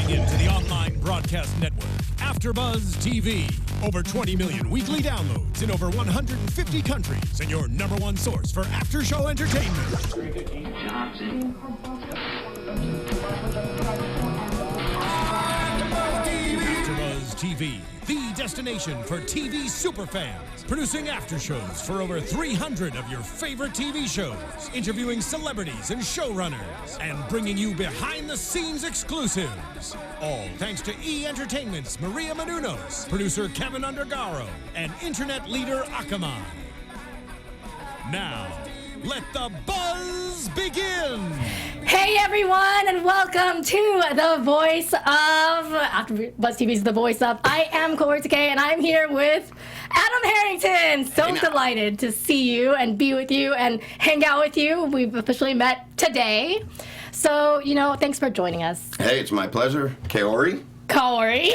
Tuning in to the online broadcast network, AfterBuzz TV. Over 20 million weekly downloads in over 150 countries, and your number one source for after-show entertainment. AfterBuzz TV, the destination for TV superfans. Producing aftershows for over 300 of your favorite TV shows, interviewing celebrities and showrunners, and bringing you behind-the-scenes exclusives. All thanks to E! Entertainment's Maria Menounos, producer Kevin Undergaro, and internet leader Akamai. Now, let the buzz begin! Hey everyone, and welcome to the voice of AfterBuzz TV's The Voice of. I am Kaori Takee, and I'm here with Adam Harrington. So delighted to see you and be with you and hang out with you. We've officially met today. So, thanks for joining us. Hey, it's my pleasure. Kaori. Kaori.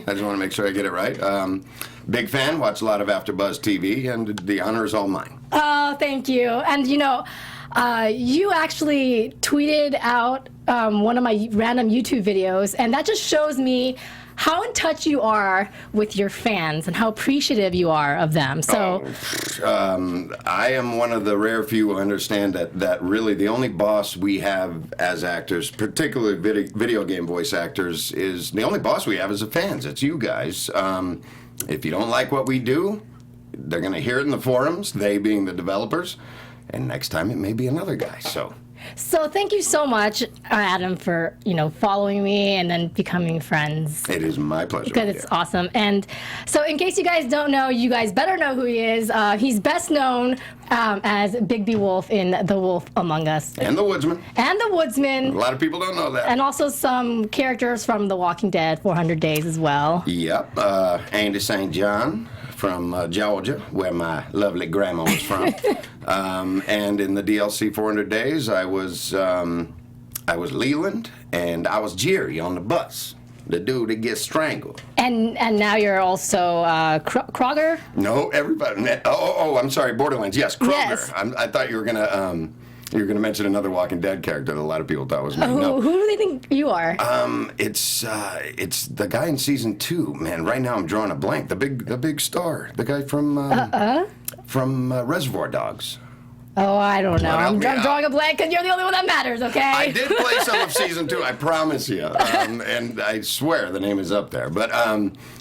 I just want to make sure I get it right. Big fan, watch a lot of AfterBuzz TV, and the honor is all mine. Oh, thank you. And you actually tweeted out one of my random YouTube videos, and that just shows me how in touch you are with your fans and how appreciative you are of them. So, I am one of the rare few who understand that really the only boss we have as actors, particularly video game voice actors, is the only boss we have is the fans. It's you guys. If you don't like what we do, they're going to hear it in the forums, they being the developers, and next time it may be another guy. So thank you so much, Adam, for following me and then becoming friends. It is my pleasure. Because it's awesome. And so, in case you guys don't know, you guys better know who he is. He's best known as Big B Wolf in The Wolf Among Us. And the Woodsman. A lot of people don't know that. And also some characters from The Walking Dead, 400 Days as well. Yep. Andy St. John from Georgia, where my lovely grandma was from. And in the DLC 400 Days, I was Leland, and I was Jerry on the bus, the dude that gets strangled. And now you're also Kroger? No, everybody. Oh, I'm sorry, Borderlands. Yes, Kroger. Yes. I thought you were gonna mention another Walking Dead character that a lot of people thought was me. No. Who do they think you are? It's the guy in season 2. Man, right now I'm drawing a blank. The big star, the guy from Reservoir Dogs. Oh, I don't know. I'm drawing a blank because you're the only one that matters, okay? I did play some of season 2, I promise you. And I swear the name is up there. But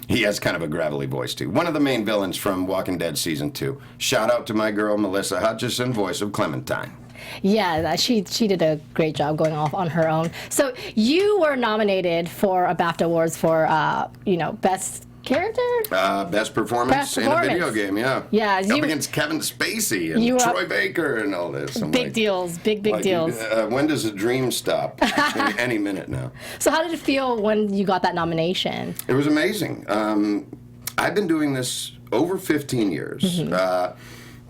he has kind of a gravelly voice, too. One of the main villains from Walking Dead season 2. Shout out to my girl, Melissa Hutchison, voice of Clementine. Yeah, she did a great job going off on her own. So you were nominated for a BAFTA Awards for, Best Character? Best performance in a video game, yeah. Yeah. Up against Kevin Spacey and Troy Baker and all this. Big deals. When does a dream stop? Any minute now. So how did it feel when you got that nomination? It was amazing. I've been doing this over 15 years. Mm-hmm.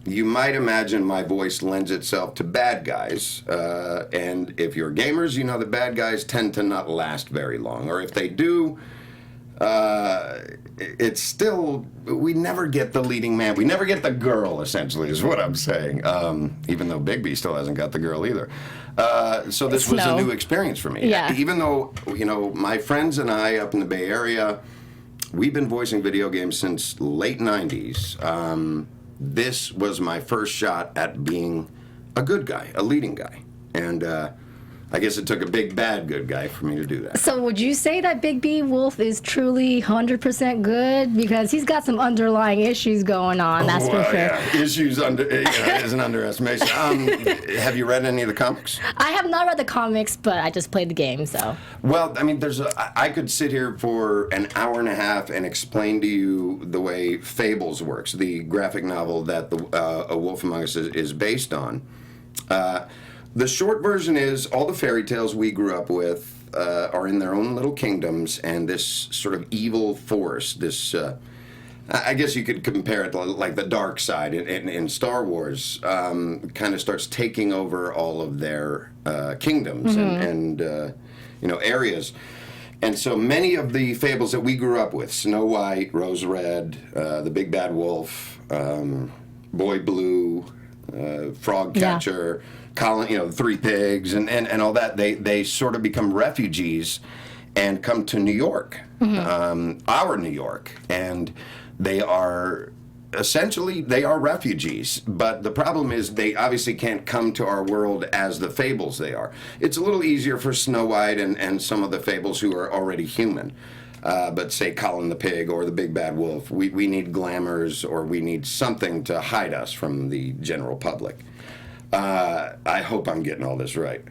You might imagine my voice lends itself to bad guys. And if you're gamers, you know that bad guys tend to not last very long. Or if they do, it's still, we never get the leading man. We never get the girl, essentially, is what I'm saying. Even though Big B still hasn't got the girl either. So this was a new experience for me. Yeah. Even though, my friends and I up in the Bay Area, we've been voicing video games since late 90s. This was my first shot at being a good guy, a leading guy. And I guess it took a big, bad good guy for me to do that. So would you say that Big B Wolf is truly 100% good? Because he's got some underlying issues going on, that's for sure. Yeah. Issues is an underestimation. Have you read any of the comics? I have not read the comics, but I just played the game, so. Well, I mean, I could sit here for an hour and a half and explain to you the way Fables works, the graphic novel that A Wolf Among Us is based on. The short version is all the fairy tales we grew up with are in their own little kingdoms, and this sort of evil force, this, I guess you could compare it to like the dark side in Star Wars, kind of starts taking over all of their kingdoms and areas. And so many of the fables that we grew up with, Snow White, Rose Red, the Big Bad Wolf, Boy Blue, Frog Catcher, Colin, Three Pigs, and all that, they sort of become refugees and come to New York, our New York, and they are refugees, but the problem is they obviously can't come to our world as the fables they are. It's a little easier for Snow White and some of the fables who are already human. But say Colin the Pig or the Big Bad Wolf, we need glamours or we need something to hide us from the general public. I hope I'm getting all this right.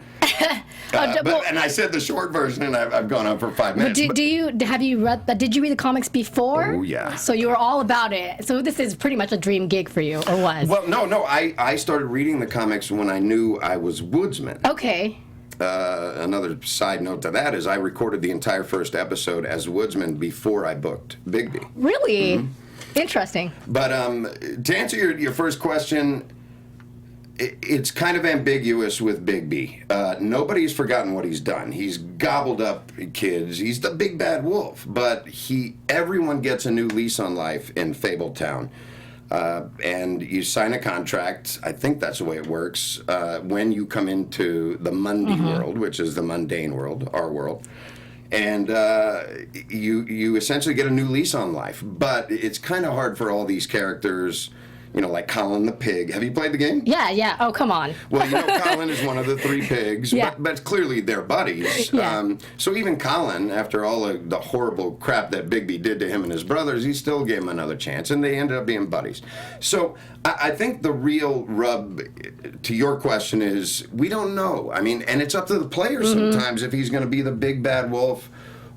And I said the short version, and I've gone on for 5 minutes. Did you read the comics before? Oh yeah. So you were all about it. So this is pretty much a dream gig for you, or was? Well, no. I started reading the comics when I knew I was Woodsman. Okay. Another side note to that is I recorded the entire first episode as Woodsman before I booked Bigby. Really? Mm-hmm. Interesting. But to answer your first question, it's kind of ambiguous with Bigby. Nobody's forgotten what he's done. He's gobbled up kids. He's the big bad wolf. But everyone gets a new lease on life in Fabletown. And you sign a contract. I think that's the way it works. When you come into the Mundy world, which is the mundane world, our world. And you essentially get a new lease on life. But it's kind of hard for all these characters, like Colin the Pig. Have you played the game? Yeah. Oh, come on. Well, Colin is one of the 3 pigs, yeah. but clearly they're buddies. Yeah. So even Colin, after all the horrible crap that Bigby did to him and his brothers, he still gave him another chance, and they ended up being buddies. So I think the real rub to your question is we don't know. I mean, and it's up to the player sometimes if he's going to be the big bad wolf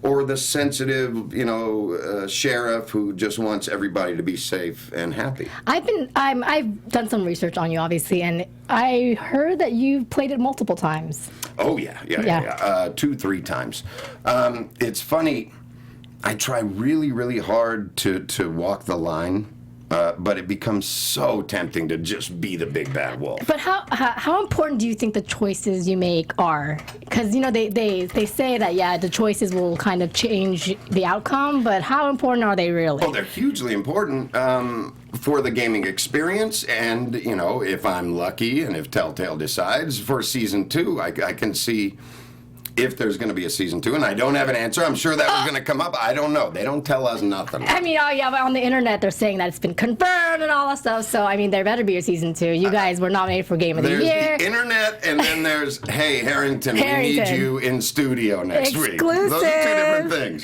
or the sensitive, sheriff who just wants everybody to be safe and happy. I've done some research on you, obviously, and I heard that you've played it multiple times. Oh yeah. 2, 3 times. It's funny. I try really, really hard to walk the line. But it becomes so tempting to just be the big bad wolf. But how important do you think the choices you make are? Because they say that the choices will kind of change the outcome, but how important are they really? Oh, they're hugely important for the gaming experience, and if I'm lucky and if Telltale decides for season 2, I can see if there's going to be a season 2, and I don't have an answer. I'm sure that was going to come up. I don't know. They don't tell us nothing. I mean, but on the internet they're saying that it's been confirmed and all that stuff. So I mean, there better be a season 2. You guys were nominated for Game of the Year. There's the internet, and then there's Harrington. We need you in studio next week. Exclusive. Those are 2 different things.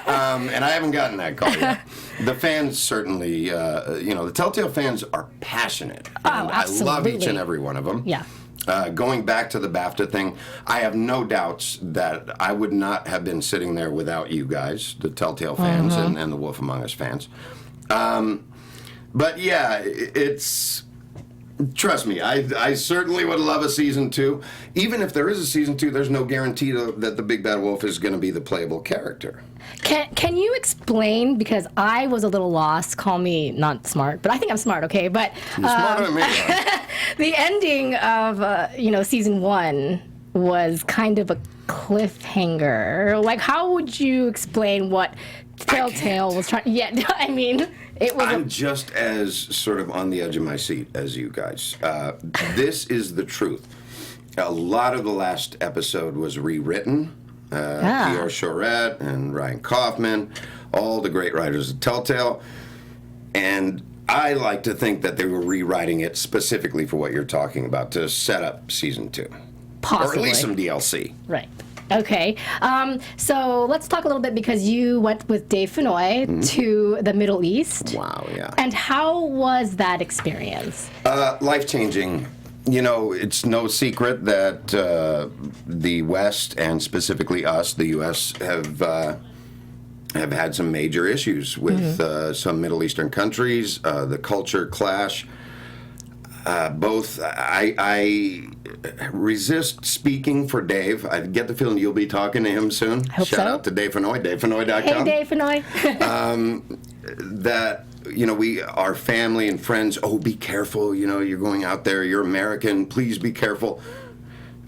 And I haven't gotten that call yet. The fans certainly, the Telltale fans are passionate. And absolutely. I love each and every one of them. Yeah. Going back to the BAFTA thing, I have no doubts that I would not have been sitting there without you guys, the Telltale fans and the Wolf Among Us fans. But yeah, trust me, I certainly would love a season 2. Even if there is a season 2, there's no guarantee that the Big Bad Wolf is going to be the playable character. Can you explain, because I was a little lost, call me not smart, but I think I'm smart, okay? But You're smarter than me. the ending of season 1 was kind of a cliffhanger. Like, how would you explain what Telltale was trying? Yeah, I mean, it was. I'm just as sort of on the edge of my seat as you guys. This is the truth. A lot of the last episode was rewritten. Kaori Takee and Ryan Kaufman, all the great writers of Telltale, and I like to think that they were rewriting it specifically for what you're talking about, to set up season 2. Possibly. Or at least some DLC. Right. Okay. So let's talk a little bit, because you went with Dave Fennoy to the Middle East. Wow, yeah. And how was that experience? Life-changing. It's no secret that the West, and specifically us, the U.S., have had some major issues with some Middle Eastern countries, the culture clash. Both, I resist speaking for Dave. I get the feeling you'll be talking to him soon. I hope Shout so. out to Dave Fennoy, DaveFennoy.com. Hey, Dave Fennoy. That, our family and friends, be careful, you're going out there, you're American, please be careful.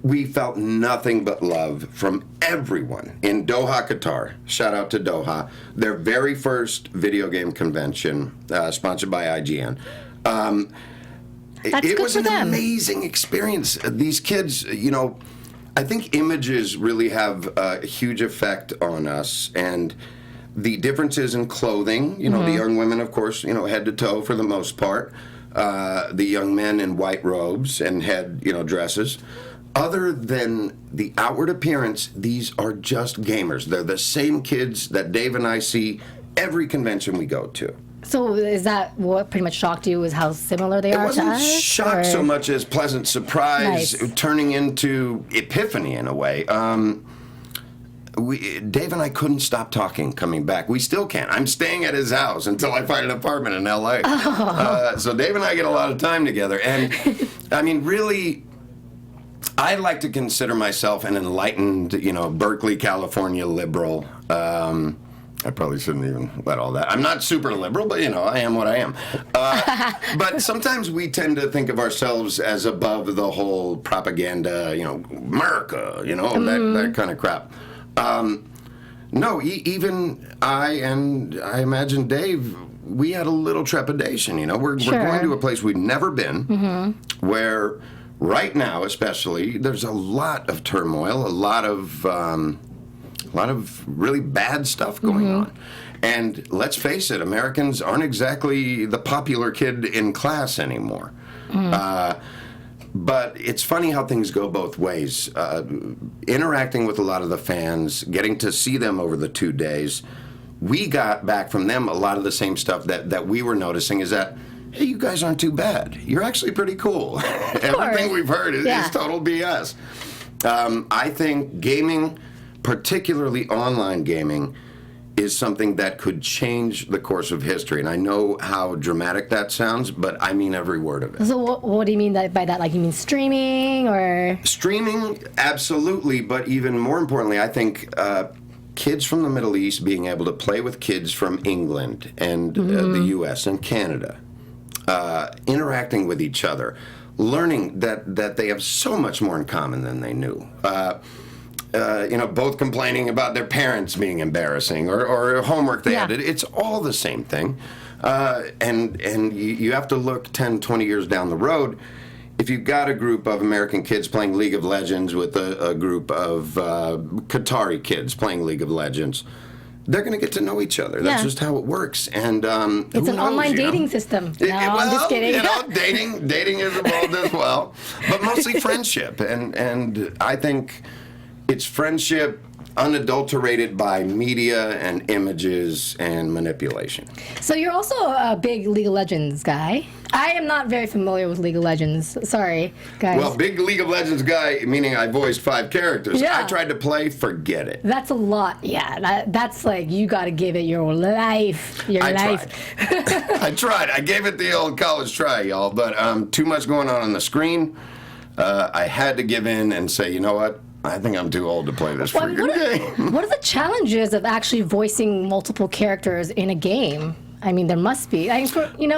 We felt nothing but love from everyone in Doha, Qatar. Shout out to Doha. Their very first video game convention, sponsored by IGN. That's it good was for an them. amazing experience. These kids, I think images really have a huge effect on us, and the differences in clothing, the young women, of course, head to toe for the most part, the young men in white robes and head, dresses. Other than the outward appearance, these are just gamers. They're the same kids that Dave and I see every convention we go to. So is that what pretty much shocked you, is how similar they are to us? It wasn't shock so much as pleasant surprise, Nice. turning into epiphany in a way. Dave and I couldn't stop talking coming back. We still can't. I'm staying at his house until I find an apartment in L.A. So Dave and I get a lot of time together. And, I mean, really, I like to consider myself an enlightened, Berkeley, California liberal. I probably shouldn't even let all that. I'm not super liberal, but, I am what I am. But sometimes we tend to think of ourselves as above the whole propaganda, America, that kind of crap. No, even I, and I imagine Dave, we had a little trepidation, We're going to a place we've never been, where right now especially, there's a lot of turmoil, a lot of really bad stuff going on. And let's face it, Americans aren't exactly the popular kid in class anymore. But it's funny how things go both ways. Interacting with a lot of the fans, getting to see them over the 2 days, we got back from them a lot of the same stuff that we were noticing, is that, hey, you guys aren't too bad. You're actually pretty cool. Everything we've heard is total BS. I think gaming, particularly online gaming, is something that could change the course of history. And I know how dramatic that sounds, but I mean every word of it. So what do you mean by that? Like, you mean streaming, or? Streaming, absolutely, but even more importantly, I think kids from the Middle East being able to play with kids from England and the U.S. and Canada, interacting with each other, learning that they have so much more in common than they knew. Both complaining about their parents being embarrassing or homework they had. It's all the same thing. And you have to look 10, 20 years down the road. If you've got a group of American kids playing League of Legends with a group of Qatari kids playing League of Legends, they're going to get to know each other. That's just how it works. And it's an online dating system. No, I'm just kidding. Dating is involved as well, but mostly friendship. And I think it's friendship unadulterated by media and images and manipulation. So you're also a big League of Legends guy. I am not very familiar with League of Legends. Sorry, guys. Well, big League of Legends guy, meaning I voiced 5 characters. Yeah. I tried to play, forget it. That's a lot. Yeah, that's like, you got to give it your life. Tried. I tried. I gave it the old college try, y'all, but too much going on the screen. I had to give in and say, you know what? I think I'm too old to play this freaking game. What are the challenges of actually voicing multiple characters in a game? I mean, there must be. When you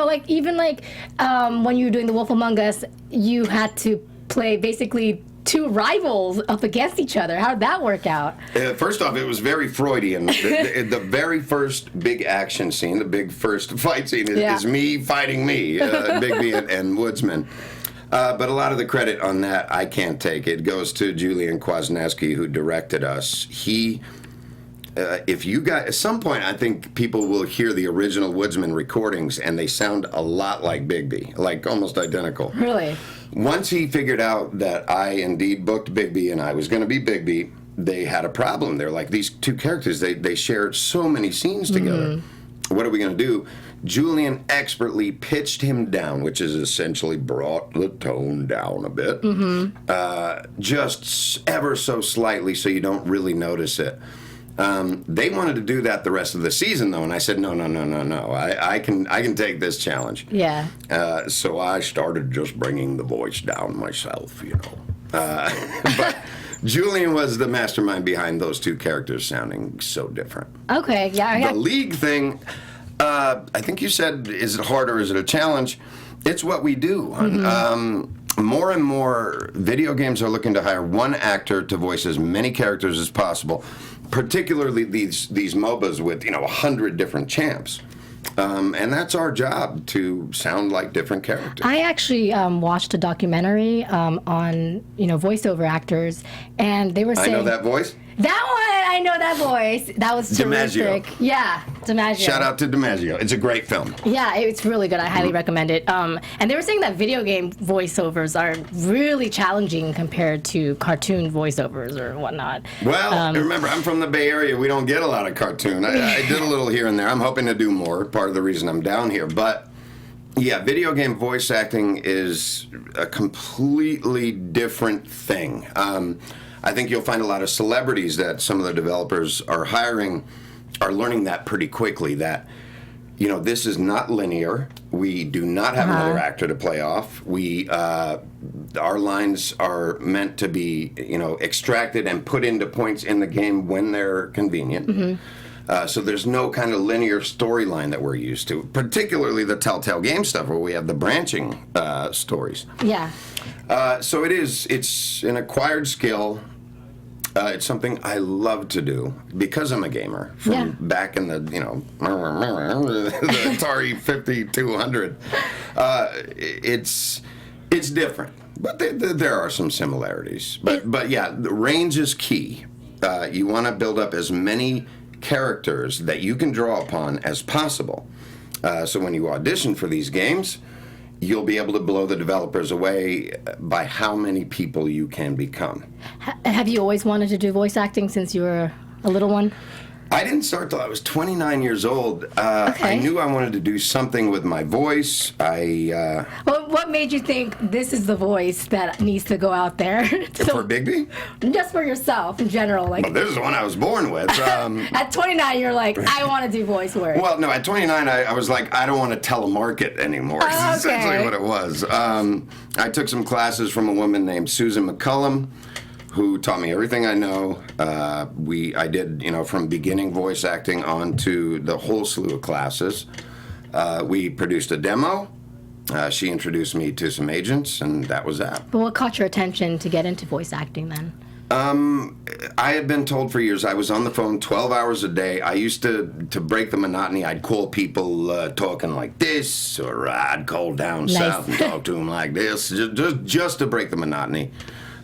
were doing The Wolf Among Us, you had to play basically 2 rivals up against each other. How did that work out? First off, it was very Freudian. The very first big action scene, the big first fight scene is me fighting me, Bigby and Woodsman. But a lot of the credit on that I can't take. It goes to Julian Kwasniewski, who directed us. If you got, at some point, I think people will hear the original Woodsman recordings, and they sound a lot like Bigby, like almost identical. Really? Once he figured out that I indeed booked Bigby and I was going to be Bigby, they had a problem. They're like, these 2 characters, they shared so many scenes together. What are we going to do? Julian expertly pitched him down, which is essentially brought the tone down a bit, just ever so slightly so you don't really notice it. They wanted to do that the rest of the season, though, and I said, no. I can take this challenge. Yeah. So I started just bringing the voice down myself, But Julian was the mastermind behind those 2 characters sounding so different. Okay, yeah. The League thing, I think you said, is it hard or is it a challenge? It's what we do. More and more video games are looking to hire one actor to voice as many characters as possible, particularly these MOBAs with 100 different champs. And that's our job, to sound like different characters. I actually watched a documentary on, voiceover actors, and they were saying... I know that voice. That one, I know that voice. That was terrific. DiMaggio. Yeah, DiMaggio. Shout out to DiMaggio. It's a great film. Yeah, it's really good. I highly recommend it. And they were saying that video game voiceovers are really challenging compared to cartoon voiceovers or whatnot. Well, remember, I'm from the Bay Area. We don't get a lot of cartoon. I did a little here and there. I'm hoping to do more. Part of the reason I'm down here. But, yeah, video game voice acting is a completely different thing. I think you'll find a lot of celebrities that some of the developers are hiring are learning that pretty quickly, that, this is not linear. We do not have another actor to play off. Our lines are meant to be, extracted and put into points in the game when they're convenient. So there's no kind of linear storyline that we're used to, particularly the Telltale game stuff where we have the branching stories. Yeah. So it's an acquired skill. It's something I love to do because I'm a gamer from back in the, the Atari 5200. It's different, but there are some similarities. But yeah, the range is key. You want to build up as many characters that you can draw upon as possible. So when you audition for these games, you'll be able to blow the developers away by how many people you can become. Have you always wanted to do voice acting since you were a little one? I didn't start till I was 29 years old. I knew I wanted to do something with my voice. Well, what made you think this is the voice that needs to go out there? For Bigby? Just for yourself in general. Well, this is the one I was born with. At 29, you're like, I want to do voice work. Well, no, at 29, I was like, I don't want to telemarket anymore. That's essentially what it was. I took some classes from a woman named Susan McCullum, who taught me everything I know. I did, from beginning voice acting on to the whole slew of classes. We produced a demo. She introduced me to some agents, and that was that. But what caught your attention to get into voice acting then? I had been told for years I was on the phone 12 hours a day. I used to break the monotony. I'd call people talking like this, or I'd call down south and talk to them like this, just to break the monotony.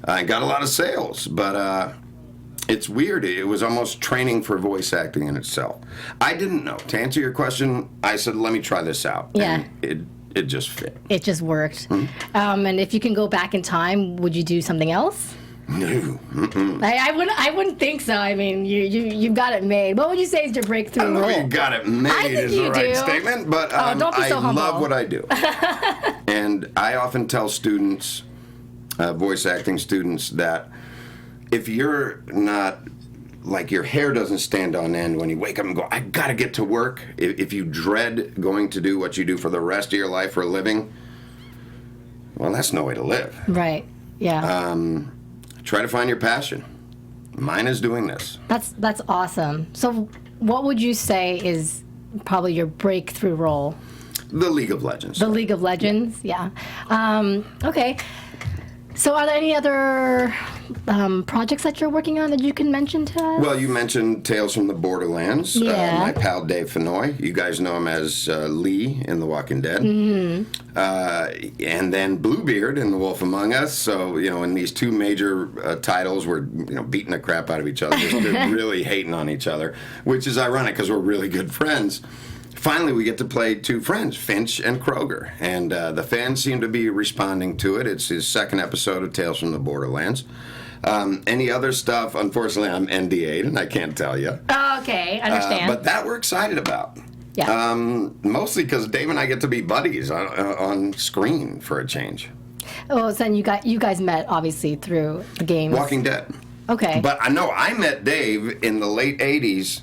I got a lot of sales, but it's weird. It was almost training for voice acting in itself. I didn't know. To answer your question, I said, let me try this out. Yeah. And it just fit. It just worked. And if you can go back in time, would you do something else? No. Mm-mm. I wouldn't think so. I mean, you've got it made. What would you say is your breakthrough role? I don't know if you got it made is the right statement, but don't be so I humble. love what I do. And I often tell students, voice acting students, that if you're not, like, your hair doesn't stand on end when you wake up and go, I gotta get to work. If you dread going to do what you do for the rest of your life for a living, well, that's no way to live. Right. Yeah. Try to find your passion. Mine is doing this. That's awesome. So what would you say is probably your breakthrough role? The League of Legends. The League of Legends, yeah. Okay. So are there any other projects that you're working on that you can mention to us? Well, you mentioned Tales from the Borderlands. Yeah. My pal Dave Fennoy. You guys know him as Lee in The Walking Dead. Mm-hmm. And then Bluebeard in The Wolf Among Us. So, in these two major titles, we're beating the crap out of each other. Just really hating on each other, which is ironic because we're really good friends. Finally, we get to play two friends, Finch and Kroger, and the fans seem to be responding to it. It's his second episode of Tales from the Borderlands. Any other stuff, unfortunately, I'm NDA'd, and I can't tell you. Oh, okay, understand. But that we're excited about. Yeah. Mostly because Dave and I get to be buddies on screen for a change. Oh, so then you guys met, obviously, through the games. Walking Dead. Okay. But I know I met Dave in the late 80s,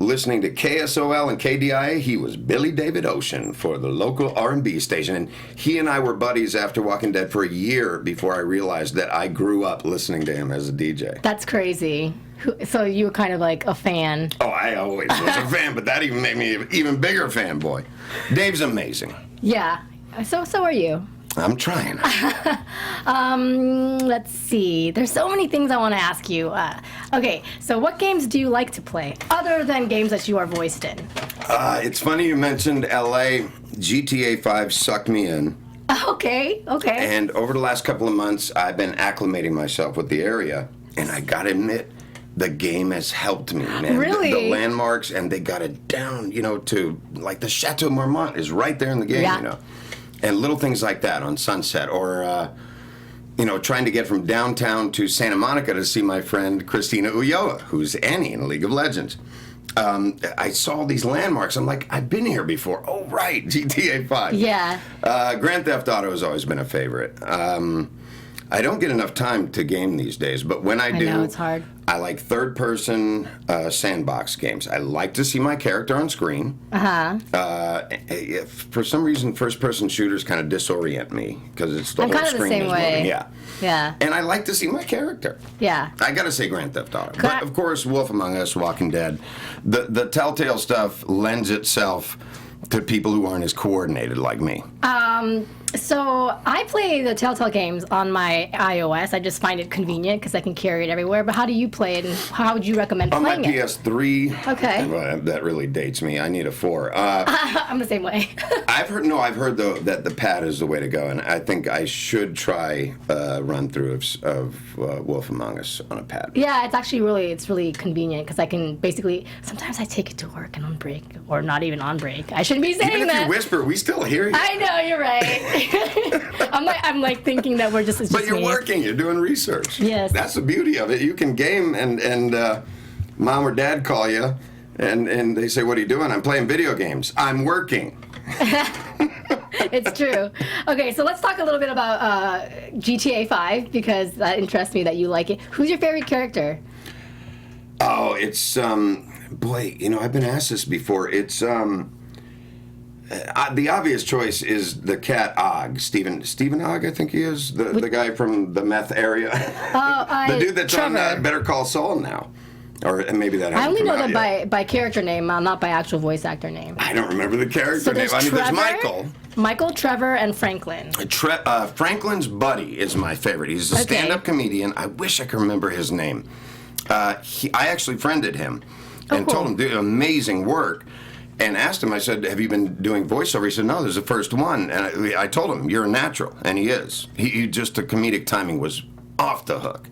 listening to KSOL and KDIA. He was Billy David Ocean for the local R&B station, and he and I were buddies after Walking Dead for a year before I realized that I grew up listening to him as a DJ. That's crazy. So you were kind of like a fan. Oh, I always was a fan, but that even made me an even bigger fanboy. Dave's amazing. Yeah. So are you. I'm trying. Let's see. There's so many things I want to ask you. Okay, so what games do you like to play, other than games that you are voiced in? It's funny you mentioned LA. GTA 5 sucked me in. Okay. And over the last couple of months, I've been acclimating myself with the area. And I gotta admit, the game has helped me, man. Really? The landmarks, and they got it down, to, like, the Chateau Marmont is right there in the game, And little things like that on Sunset. Or, trying to get from downtown to Santa Monica to see my friend Christina Ulloa, who's Annie in League of Legends. I saw these landmarks. I'm like, I've been here before. Oh, right, GTA 5. Yeah. Grand Theft Auto has always been a favorite. I don't get enough time to game these days, but when I do, know, it's hard. I like third-person sandbox games. I like to see my character on screen. If for some reason first-person shooters kind of disorient me because it's the I'm whole kind of the screen same is way. moving. Yeah. And I like to see my character. Yeah. I gotta say Grand Theft Auto. But of course, Wolf Among Us, Walking Dead, the Telltale stuff lends itself to people who aren't as coordinated like me. So I play the Telltale games on my iOS. I just find it convenient because I can carry it everywhere. But how do you play it, and how would you recommend On my playing it? PS3. Okay. Well, that really dates me. I need a 4. I'm the same way. I've heard though that the pad is the way to go, and I think I should try a run through of Wolf Among Us on a pad. Yeah, it's really convenient because I can basically, sometimes I take it to work and on break, or not even on break. I shouldn't be saying Even if that. you whisper, we still hear you. I know, you're right. I'm like thinking that we're just. It's But just you're me. working. You're doing research. Yes. That's the beauty of it. You can game, and mom or dad call you, and they say, "What are you doing?" "I'm playing video games." "I'm working." It's true. Okay, so let's talk a little bit about GTA 5 because that interests me that you like it. Who's your favorite character? Oh, it's boy. I've been asked this before. It's the obvious choice is the cat Og, Stephen Og, I think he is the guy from the meth area. The dude that's Trevor. on Better Call Saul now, or maybe that. I only know them them by character name, not by actual voice actor name. I don't remember the character So name. there's There's Trevor, Michael, Trevor, and Franklin. Franklin's buddy is my favorite. He's a Okay. stand-up comedian. I wish I could remember his name. I actually friended him and cool. told him to do amazing work. And asked him, I said, "Have you been doing voiceover?" He said, "No, there's the first one." And I told him, "You're a natural," and he is. He just the comedic timing was off the hook.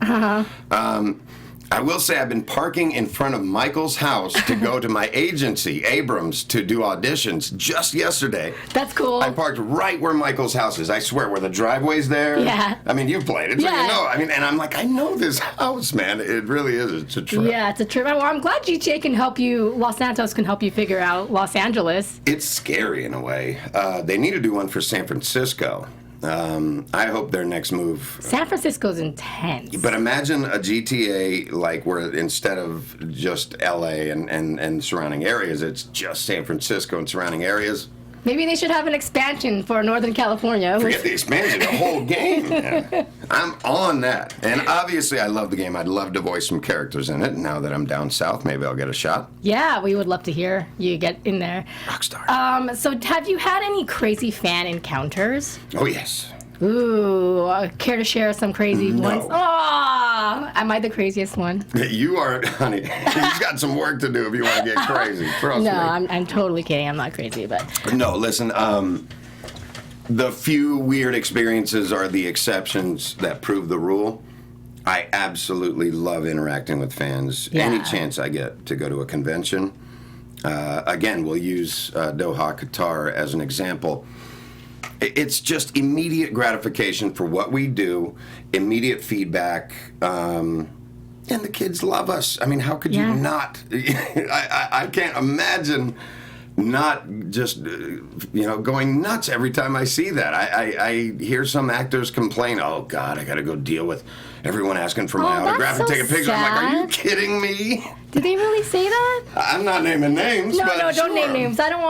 I will say I've been parking in front of Michael's house to go to my agency, Abrams, to do auditions just yesterday. That's cool. I parked right where Michael's house is. I swear, where the driveway's there. Yeah. I mean, you've played it, so Yeah. you know. And I'm like, I know this house, man. It really is. It's a trip. Yeah, it's a trip. Well, I'm glad GTA can help you. Los Santos can help you figure out Los Angeles. It's scary in a way. They need to do one for San Francisco. I hope their next move. San Francisco's intense. But imagine a GTA like where instead of just LA and surrounding areas, it's just San Francisco and surrounding areas. Maybe they should have an expansion for Northern California. Forget the expansion, the whole game. Man. I'm on that. And obviously, I love the game. I'd love to voice some characters in it. Now that I'm down south, maybe I'll get a shot. Yeah, we would love to hear you get in there. Rockstar. So have you had any crazy fan encounters? Oh, yes. Ooh, care to share some crazy No. ones? Oh, am I the craziest one? You are, honey. You've got some work to do if you want to get crazy. Trust No, me. I'm totally kidding. I'm not crazy, but No, listen, the few weird experiences are the exceptions that prove the rule. I absolutely love interacting with fans. Yeah. Any chance I get to go to a convention. Again, we'll use Doha, Qatar as an example. It's just immediate gratification for what we do, immediate feedback, and the kids love us. I mean, how could you not? I can't imagine not just going nuts every time I see that. I hear some actors complain, "Oh God, I got to go deal with everyone asking for my autograph and that's take a so picture." I'm like, "Are you sad. kidding me?" Did they really say that? I'm not naming names. No, but don't sure. name names. I don't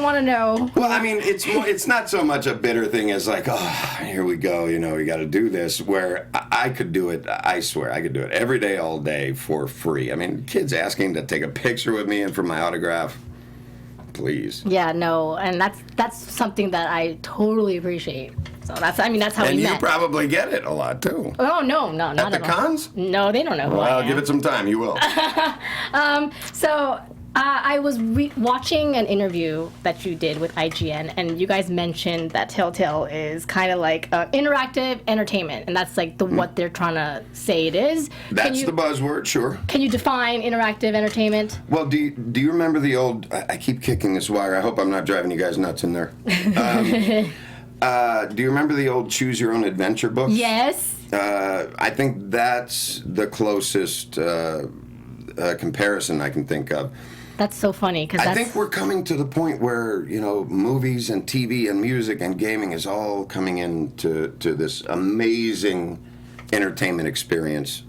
want to know. Well, I mean, it's not so much a bitter thing as like, oh, here we go, we got to do this, where I could do it, I swear, I could do it every day, all day, for free. I mean, kids asking to take a picture with me and for my autograph, please. Yeah, no, and that's something that I totally appreciate. So that's how And we you met. probably get it a lot, too. Oh, no, not At the all. cons? No, they don't know who I Well, am. give it some time, you will. So I was watching an interview that you did with IGN, and you guys mentioned that Telltale is kind of like interactive entertainment, and that's like what they're trying to say it is. That's the buzzword, sure. Can you define interactive entertainment? Well, do you remember the old? I keep kicking this wire. I hope I'm not driving you guys nuts in there. Do you remember the old Choose Your Own Adventure books? Yes. I think that's the closest comparison I can think of. That's so funny because I think we're coming to the point where movies and TV and music and gaming is all coming into this amazing entertainment experience.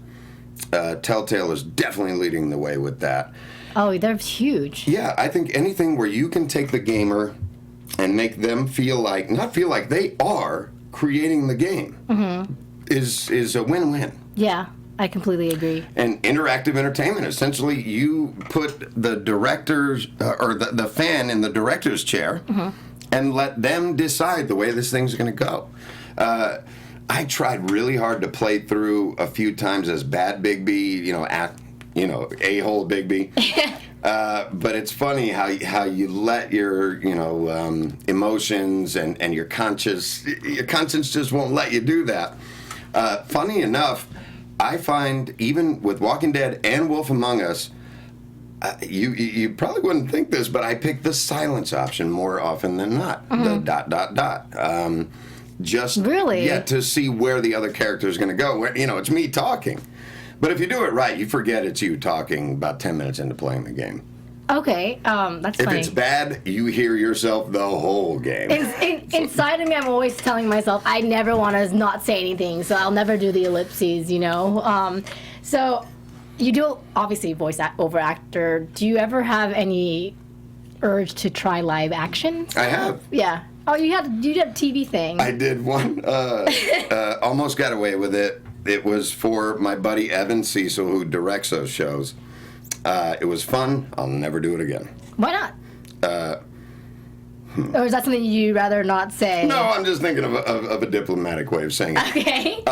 Telltale is definitely leading the way with that. Oh, they're huge. Yeah, I think anything where you can take the gamer and make them not feel like they are creating the game is a win-win. Yeah. I completely agree. And interactive entertainment, essentially, you put the director's or the fan in the director's chair and let them decide the way this thing's going to go. I tried really hard to play through a few times as Bad Bigby, a-hole Bigby. But it's funny how you let your emotions and your conscience just won't let you do that. Funny enough, I find even with Walking Dead and Wolf Among Us, you probably wouldn't think this, but I pick the silence option more often than not. The ... Just really? Yeah, to see where the other character is going to go. It's me talking. But if you do it right, you forget it's you talking about 10 minutes into playing the game. Okay, that's funny. If it's bad, you hear yourself the whole game. Inside of me, I'm always telling myself I never want to not say anything, so I'll never do the ellipses, So you do, obviously, voice-over actor. Do you ever have any urge to try live action stuff? I have. Yeah. Oh, you did a TV thing. I did one. Almost got away with it. It was for my buddy Evan Cecil, who directs those shows. It was fun. I'll never do it again. Why not? Or is that something you'd rather not say? No, I'm just thinking of a diplomatic way of saying it. Okay.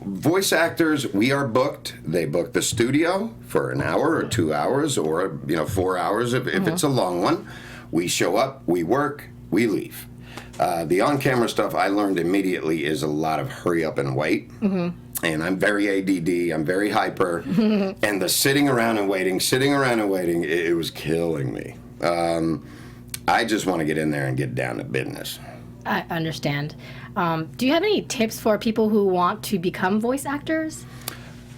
Voice actors, we are booked. They book the studio for an hour or 2 hours or 4 hours if it's a long one. We show up, we work, we leave. The on-camera stuff I learned immediately is a lot of hurry up and wait. And I'm very ADD, I'm very hyper, and the sitting around and waiting, it was killing me. I just want to get in there and get down to business. I understand. Do you have any tips for people who want to become voice actors?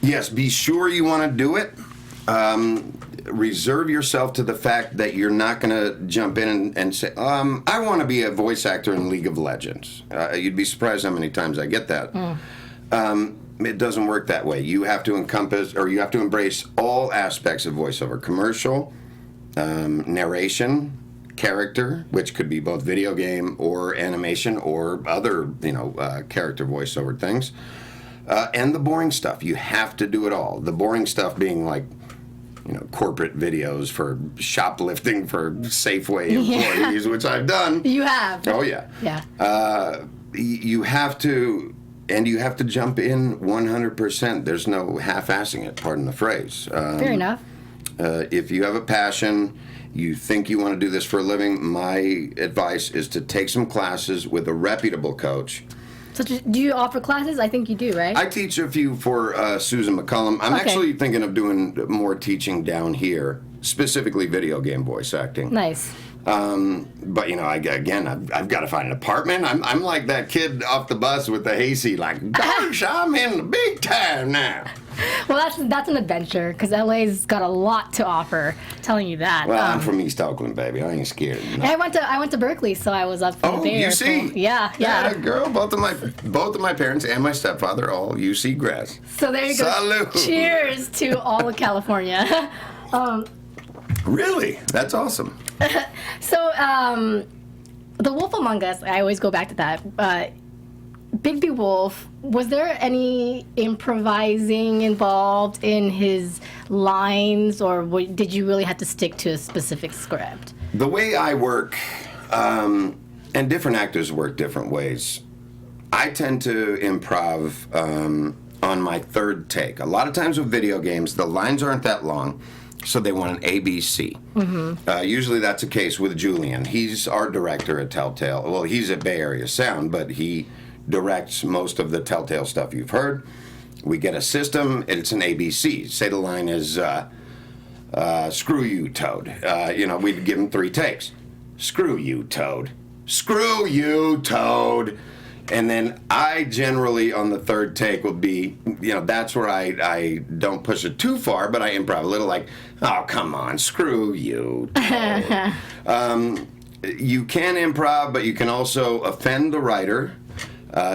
Yes, be sure you want to do it. Reserve yourself to the fact that you're not going to jump in and say, I want to be a voice actor in League of Legends. You'd be surprised how many times I get that. It doesn't work that way. You have to embrace all aspects of voiceover: commercial, narration, character, which could be both video game or animation or other, character voiceover things, and the boring stuff. You have to do it all. The boring stuff being like, corporate videos for shoplifting for Safeway employees, which I've done. You have. Oh, yeah. Yeah. You have to jump in 100%. There's no half-assing it, pardon the phrase. Fair enough. If you have a passion, you think you want to do this for a living, my advice is to take some classes with a reputable coach. So do you offer classes? I think you do, right? I teach a few for Susan McCullum. I'm actually thinking of doing more teaching down here, specifically video game voice acting. Nice. But I've got to find an apartment. I'm like that kid off the bus with the hayseed, like, gosh, I'm in the big time now. Well, that's an adventure, because LA's got a lot to offer. Telling you that. Well, I'm from East Oakland, baby. I ain't scared. And I went to Berkeley, so I was up in the Bay Area. UC. Yeah. Girl, both of my parents and my stepfather all UC grads. So there you go. Salud. Cheers to all of California. Really? That's awesome. So, The Wolf Among Us, I always go back to that. Bigby Wolf, was there any improvising involved in his lines, or did you really have to stick to a specific script? The way I work, and different actors work different ways, I tend to improv on my third take. A lot of times with video games, the lines aren't that long. So they want an ABC. Usually that's the case with Julian. He's our director at Telltale. Well, he's at Bay Area Sound, but he directs most of the Telltale stuff you've heard. We get a system, and it's an ABC. Say the line is, screw you, Toad. We'd give him 3 takes. Screw you, Toad. Screw you, Toad. And then I generally, on the 3rd take, will be, that's where I don't push it too far, but I improv a little like, oh, come on, screw you, Toad. You can improv, but you can also offend the writer,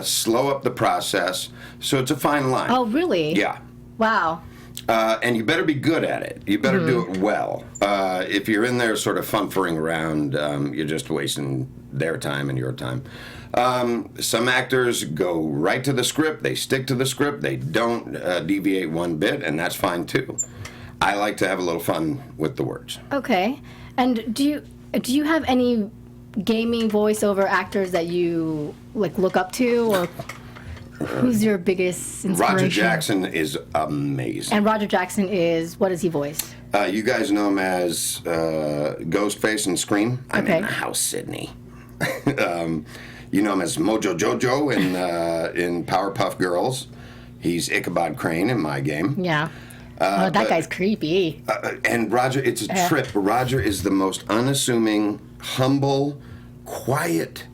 slow up the process, so it's a fine line. Oh, really? Yeah. Wow. And you better be good at it. You better do it well. If you're in there sort of funfering around, you're just wasting their time and your time. Some actors go right to the script. They stick to the script. They don't deviate one bit, and that's fine too. I like to have a little fun with the words. Okay. And do you have any gaming voiceover actors that you look up to, or who's your biggest inspiration? Roger Jackson is amazing. And Roger Jackson is, what does he voice? You guys know him as Ghostface in Scream. I'm Okay. in the house, Sydney. You know him as Mojo Jojo in Powerpuff Girls. He's Ichabod Crane in my game. Yeah. That guy's creepy. And Roger, it's a trip. Roger is the most unassuming, humble, quiet,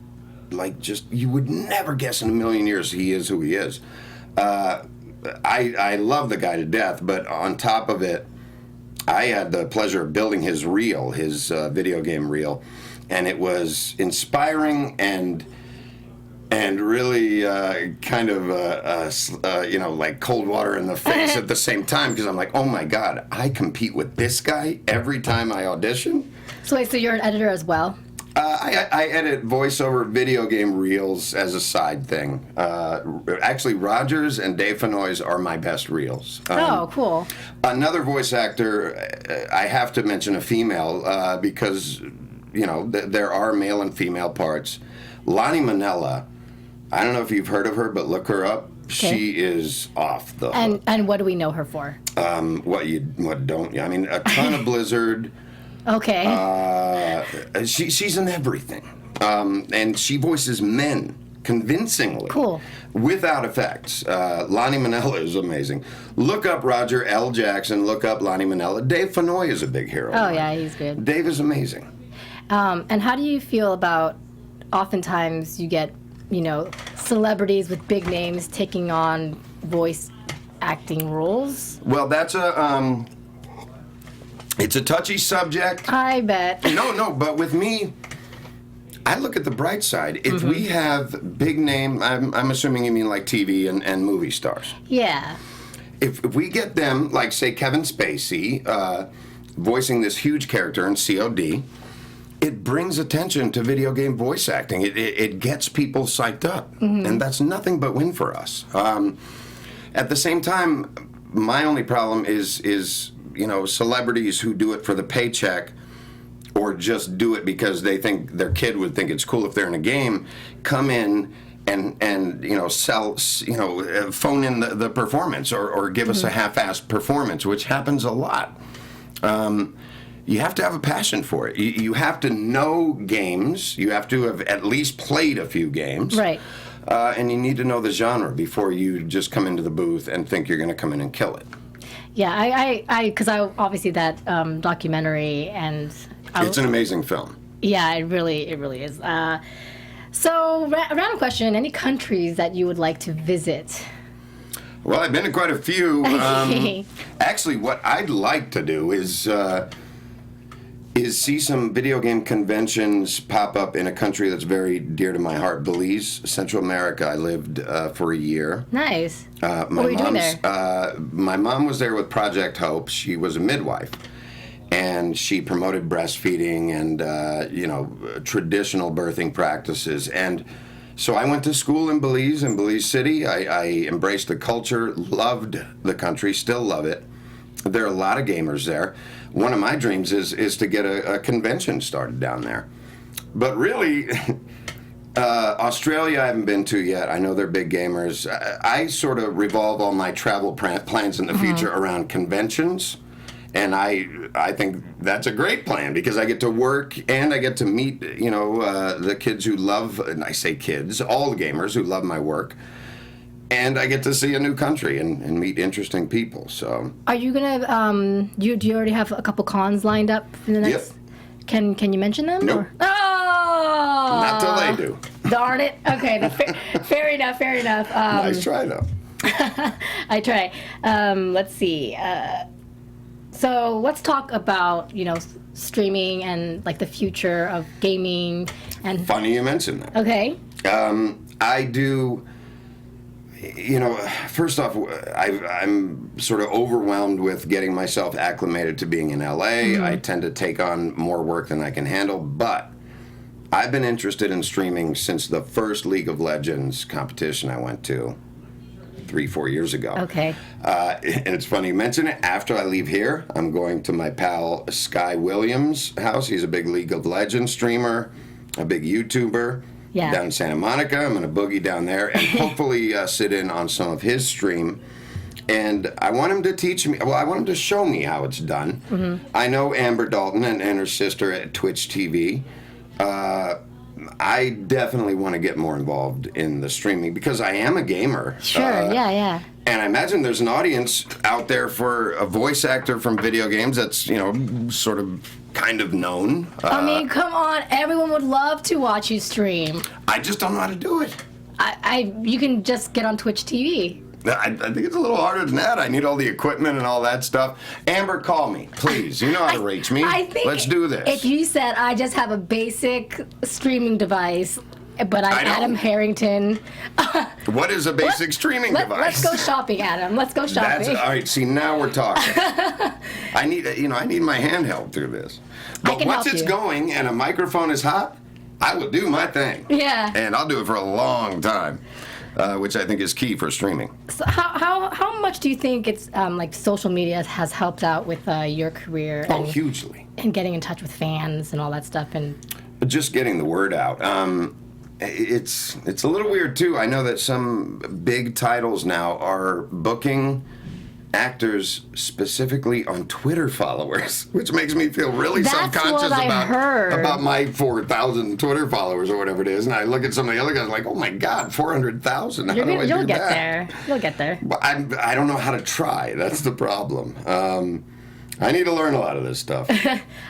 you would never guess in a million years he is who he is. I love the guy to death, but on top of it, I had the pleasure of building his reel, his video game reel, and it was inspiring and really kind of like cold water in the face at the same time, because I'm like, oh my God, I compete with this guy every time I audition. So you're an editor as well? I edit voiceover video game reels as a side thing. Actually, Rogers and Dave Fenoy's are my best reels. Oh, cool. Another voice actor, I have to mention a female because, there are male and female parts. Lonnie Manella, I don't know if you've heard of her, but look her up. Okay. She is off the hook. And what do we know her for? What don't you? I mean, a ton of Blizzard. Okay. She's in everything. And she voices men convincingly. Cool. Without effects. Lonnie Manella is amazing. Look up Roger L. Jackson. Look up Lonnie Manella. Dave Fenoy is a big hero. Oh, yeah, he's good. Dave is amazing. And how do you feel about, oftentimes you get, celebrities with big names taking on voice acting roles? Well, that's it's a touchy subject. I bet. No, but with me, I look at the bright side. If we have big name, I'm assuming you mean like TV and movie stars. Yeah. If we get them, like say Kevin Spacey, voicing this huge character in COD, it brings attention to video game voice acting. It gets people psyched up, and that's nothing but win for us. At the same time, my only problem is celebrities who do it for the paycheck or just do it because they think their kid would think it's cool if they're in a game, come in and sell, phone in the performance or give us a half-assed performance, which happens a lot. You have to have a passion for it. You have to know games. You have to have at least played a few games. Right. And you need to know the genre before you just come into the booth and think you're going to come in and kill it. Yeah, because I obviously that documentary and it's an amazing film. Yeah, it really is. So, random question: any countries that you would like to visit? Well, I've been to quite a few. Actually, what I'd like to do is see some video game conventions pop up in a country that's very dear to my heart, Belize, Central America. I lived for a year. Nice. What were you doing there? My mom was there with Project Hope. She was a midwife, and she promoted breastfeeding and traditional birthing practices. And so I went to school in Belize City. I embraced the culture, loved the country, still love it. There are a lot of gamers there. One of my dreams is to get a convention started down there. But really, Australia I haven't been to yet. I know they're big gamers. I sort of revolve all my travel plans in the future around conventions And I think that's a great plan because I get to work and I get to meet, the kids who love, and I say kids, all the gamers who love my work. And I get to see a new country and meet interesting people. So, are you gonna? Do you already have a couple cons lined up in the next? Yep. Can you mention them? Nope. Or? Oh. Not till they do. Darn it. Okay. Fair enough. Fair enough. Nice try though. I try. Let's see. So let's talk about streaming and like the future of gaming and. Funny you mentioned that. Okay. I do. First off, I'm sort of overwhelmed with getting myself acclimated to being in LA. I tend to take on more work than I can handle, but I've been interested in streaming since the first League of Legends competition I went to 3-4 years ago. Okay. And it's funny you mention it. After I leave here, I'm going to my pal Sky Williams' house. He's a big League of Legends streamer, a big YouTuber. Yeah. Down in Santa Monica. I'm going to boogie down there and hopefully sit in on some of his stream. And I want him to teach me, I want him to show me how it's done. Mm-hmm. I know Amber Dalton and her sister at Twitch TV. I definitely want to get more involved in the streaming because I am a gamer. Sure, yeah. And I imagine there's an audience out there for a voice actor from video games that's, sort of kind of known. I mean, come on. Everyone would love to watch you stream. I just don't know how to do it. You can just get on Twitch TV. I think it's a little harder than that. I need all the equipment and all that stuff. Amber, call me, please. You know how to reach me. Let's do this. If you said, I just have a basic streaming device, but I'm Adam Harrington. What is a basic streaming device? Let's go shopping, Adam. Let's go shopping. All right, see, now we're talking. I need my handheld through this. But once it's going and a microphone is hot, I will do my thing. Yeah. And I'll do it for a long time, which I think is key for streaming. So how much do you think it's like social media has helped out with your career? Oh, hugely. And getting in touch with fans and all that stuff, and just getting the word out. It's a little weird too. I know that some big titles now are booking actors specifically on Twitter followers, which makes me feel really subconscious about my 4,000 Twitter followers or whatever it is. And I look at some of the other guys like, oh my God, 400,000. How do I do that? You'll get there. You'll get there. But I don't know how to try. That's the problem. I need to learn a lot of this stuff.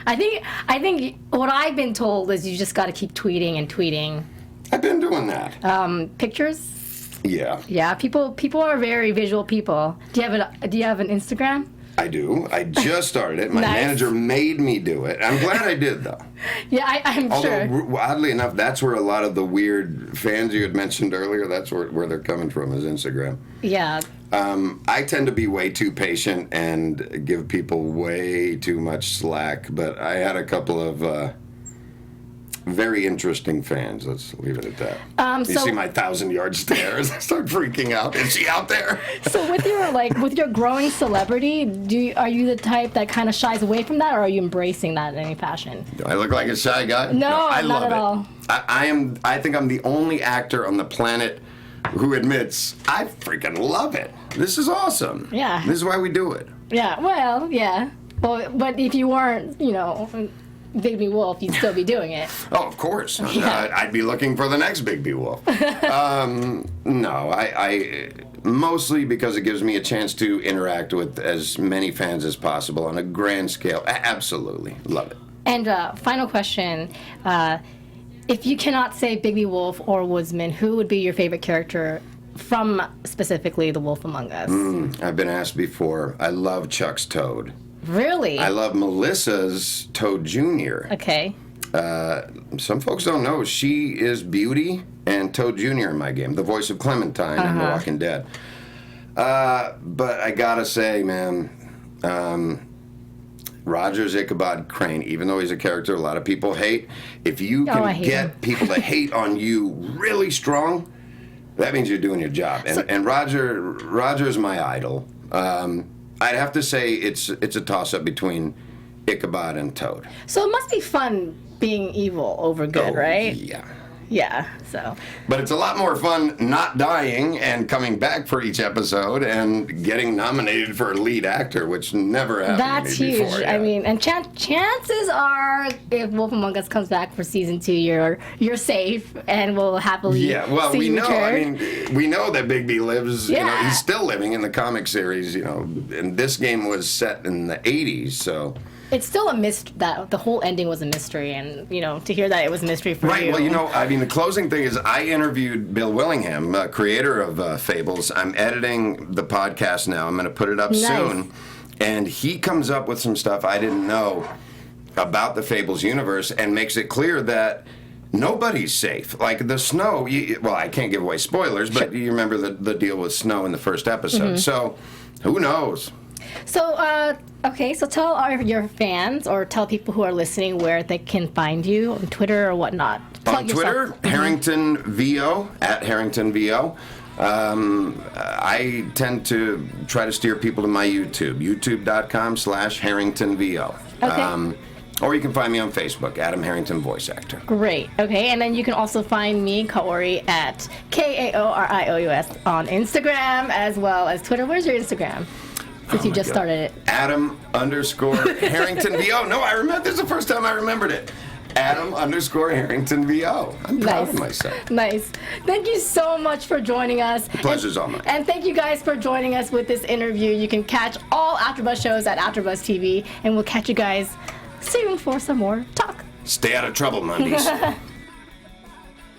I think what I've been told is you just got to keep tweeting and tweeting. I've been doing that. Pictures? Yeah. Yeah, people are very visual people. Do you have an Instagram? I do. I just started it. My manager made me do it. I'm glad I did, though. Yeah, I'm sure. Although, oddly enough, that's where a lot of the weird fans you had mentioned earlier, that's where they're coming from, is Instagram. Yeah. I tend to be way too patient and give people way too much slack, but I had a couple of very interesting fans. Let's leave it at that. You see my 1,000-yard stares. I start freaking out. Is she out there? So with your growing celebrity, are you the type that kind of shies away from that, or are you embracing that in any fashion? Do I look like a shy guy? No, I not love at all. I think I'm the only actor on the planet who admits I freaking love it. This is awesome. Yeah. This is why we do it. Yeah. Well, yeah. Well, but if you weren't, Bigby Wolf, you'd still be doing it. Oh, of course. Yeah. I'd be looking for the next Bigby Wolf. No, I mostly because it gives me a chance to interact with as many fans as possible on a grand scale. Absolutely. Love it. And final question. If you cannot say Bigby Wolf or Woodsman, who would be your favorite character from specifically The Wolf Among Us? I've been asked before. I love Chuck's Toad. Really? I love Melissa's Toad Jr. Okay. Some folks don't know she is Beauty and Toad Jr. in my game, the voice of Clementine in The Walking Dead. But I gotta say, man, Roger's Ichabod Crane, even though he's a character a lot of people hate, if you can get people to hate on you really strong, that means you're doing your job. And Roger's my idol. I'd have to say it's a toss-up between Ichabod and Toad. So it must be fun being evil over good, right? Yeah. Yeah, so. But it's a lot more fun not dying and coming back for each episode and getting nominated for a lead actor, which never happened That's to me huge. before. Yeah. I mean, and chances are, if Wolf Among Us comes back for season 2, you're safe and will happily see we you know. return. I mean, we know that Bigby lives. Yeah. You know, he's still living in the comic series. You know, and this game was set in the '80s, so. It's still a mystery. That the whole ending was a mystery, and to hear that it was a mystery for you. Right. Well, I mean, the closing thing is I interviewed Bill Willingham, creator of Fables. I'm editing the podcast now. I'm going to put it up soon, and he comes up with some stuff I didn't know about the Fables universe, and makes it clear that nobody's safe. Like the Snow. Well, I can't give away spoilers, but you remember the deal with Snow in the first episode. So, who knows? So, okay, so tell your fans or tell people who are listening where they can find you on Twitter or whatnot. On Twitter, Harrington VO, at Harrington VO. I tend to try to steer people to my YouTube, youtube.com/Harrington VO. Okay. Or you can find me on Facebook, Adam Harrington Voice Actor. Great. Okay, and then you can also find me, Kaori, at KAORIOUS on Instagram as well as Twitter. Where's your Instagram? Since you just started it. Adam_Harrington VO. No, I remember. This is the first time I remembered it. Adam_Harrington VO. I'm proud of myself. Nice. Thank you so much for joining us. The pleasure's all mine. And thank you guys for joining us with this interview. You can catch all AfterBuzz shows at AfterBuzz TV, and we'll catch you guys soon for some more talk. Stay out of trouble, Mondays.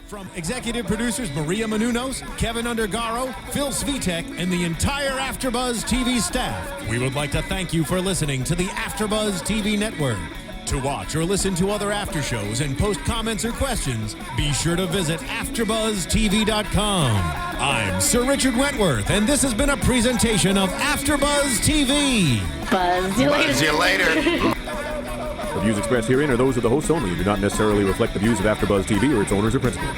From executive producers Maria Menounos, Kevin Undergaro, Phil Svitek, and the entire AfterBuzz TV staff, we would like to thank you for listening to the AfterBuzz TV network. To watch or listen to other after shows and post comments or questions, be sure to visit AfterBuzzTV.com. I'm Sir Richard Wentworth, and this has been a presentation of AfterBuzz TV. Buzz you later. Buzz you later. The views expressed herein are those of the hosts only and do not necessarily reflect the views of AfterBuzz TV or its owners or principals.